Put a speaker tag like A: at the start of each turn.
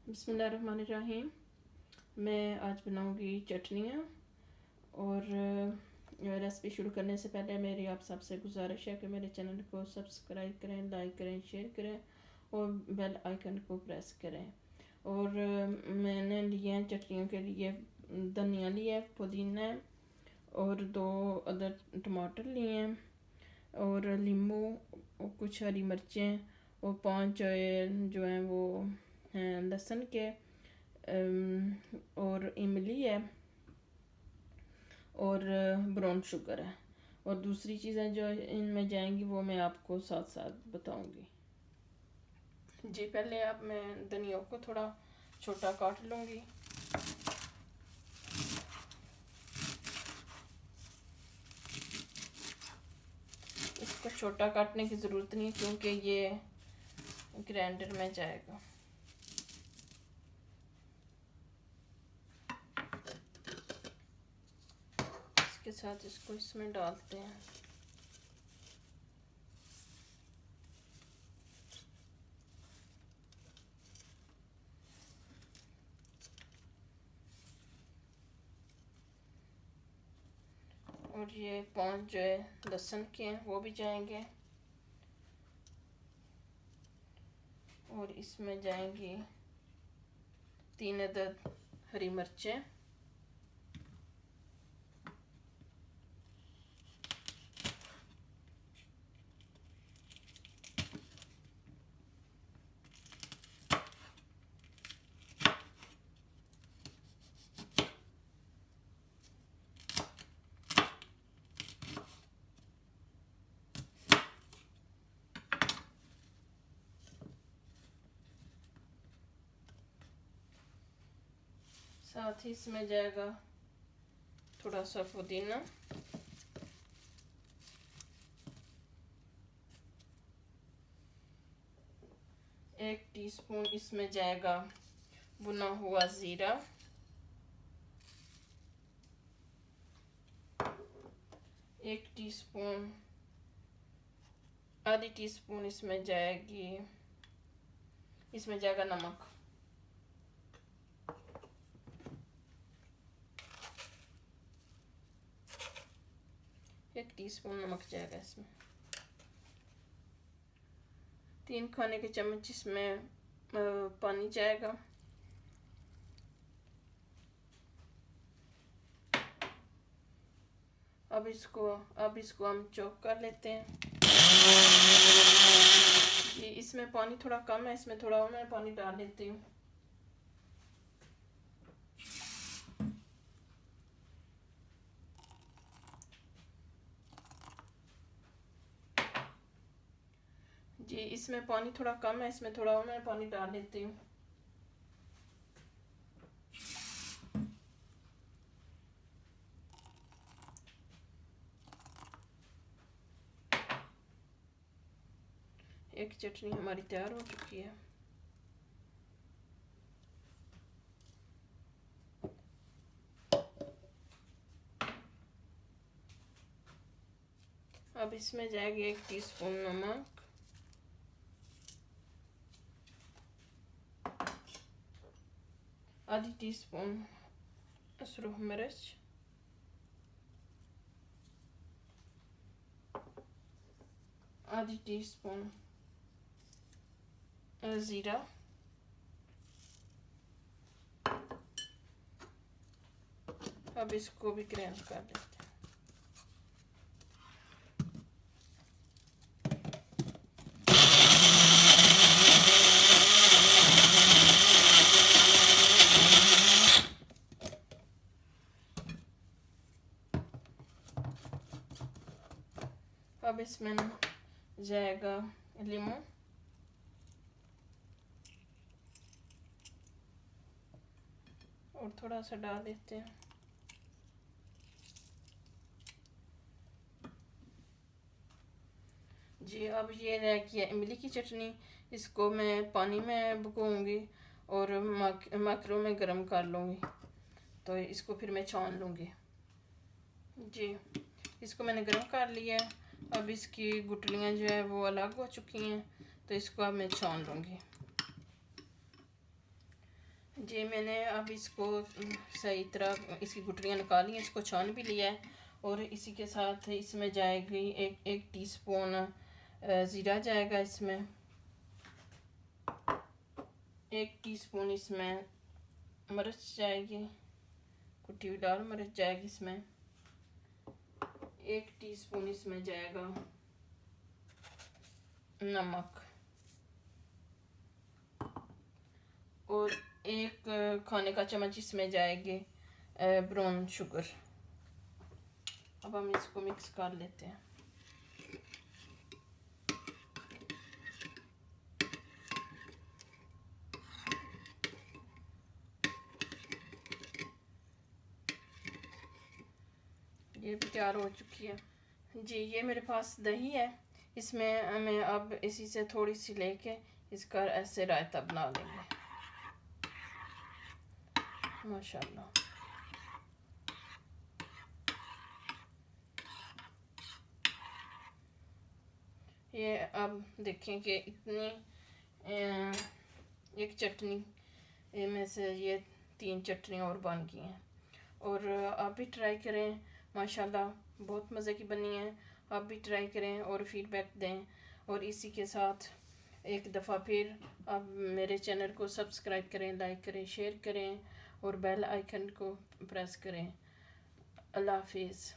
A: बिस्मिल्लाहिर्रहमानिर्रहीम। मैं आज बनाऊंगी चटनियाँ। और रेसिपी शुरू करने से पहले मेरी आप सबसे गुजारिश है कि मेरे चैनल को सब्सक्राइब करें, लाइक करें, शेयर करें और बेल आइकन को प्रेस करें। और मैंने लिए हैं चटनियों के लिए धनिया लिया है, पुदीना और 2 अदर टमाटर लिए हैं और नींबू और कुछ हरी मिर्चें और 5 जो हैं वो लहसुन के और इमली है और ब्राउन शुगर है। और दूसरी चीज़ें जो इनमें जाएंगी वो मैं आपको साथ साथ बताऊंगी। जी, पहले अब मैं धनिया को थोड़ा छोटा काट लूँगी। इसको छोटा काटने की ज़रूरत नहीं क्योंकि ये ग्राइंडर में जाएगा। इसके साथ इसको इसमें डालते हैं। और ये 5 जो है लहसुन के हैं वो भी जाएंगे और इसमें जाएंगी 3 अदद हरी मिर्चें, साथ ही इसमें जाएगा थोड़ा सा पुदीना, एक टीस्पून इसमें जाएगा भुना हुआ ज़ीरा, 1 टीस्पून, आधी टीस्पून इसमें जाएगा नमक, एक टीस्पून नमक जाएगा इसमें, 3 खाने के चम्मच इसमें पानी जाएगा। अब इसको हम चॉप कर लेते हैं। ये इसमें पानी थोड़ा कम है, इसमें थोड़ा और मैं पानी डाल लेती हूँ। जी, इसमें पानी थोड़ा कम है, इसमें थोड़ा और मैं पानी डाल लेती हूँ। एक चटनी हमारी तैयार हो चुकी है। अब इसमें जाएगी 1 टीस्पून नमक, आधी टीस्पून सुरख मिर्च, आधी टीस्पून ज़ीरा, अब इसको भी ग्राइंड कर लेते हैं। अब इसमें जाएगा नींबू, और थोड़ा सा डाल देते हैं। जी, अब ये रह गया इमली की चटनी। इसको मैं पानी में भगोऊंगी और माइक्रो में गर्म कर लूँगी, तो इसको फिर मैं छान लूँगी। जी, इसको मैंने गर्म कर लिया है। अब इसकी गुठलियाँ जो है वो अलग हो चुकी हैं, तो इसको अब मैं छान लूँगी। जी मैंने अब इसको सही तरह इसकी गुठलियाँ निकाली हैं, इसको छान भी लिया है। और इसी के साथ इसमें जाएगी एक टीस्पून ज़ीरा जाएगा इसमें, 1 टीस्पून इसमें मिर्च जाएगी, कुटी हुई लाल मिर्च जाएगी इसमें, 1 टीस्पून इसमें जाएगा नमक, और 1 खाने का चम्मच इसमें जाएगी ब्राउन शुगर। अब हम इसको मिक्स कर लेते हैं। ये भी तैयार हो चुकी है जी। ये मेरे पास दही है, इसमें मैं अब इसी से थोड़ी सी लेके इसका ऐसे रायता बना लेंगे। माशाल्लाह ये अब देखें कि इतनी एक चटनी में से ये 3 चटनियाँ और बन गई हैं। और आप भी ट्राई करें, माशाल्लाह बहुत मज़े की बनी है। आप भी ट्राई करें और फीडबैक दें। और इसी के साथ एक दफ़ा फिर आप मेरे चैनल को सब्सक्राइब करें, लाइक करें, शेयर करें और बेल आइकन को प्रेस करें। अल्लाह हाफिज़।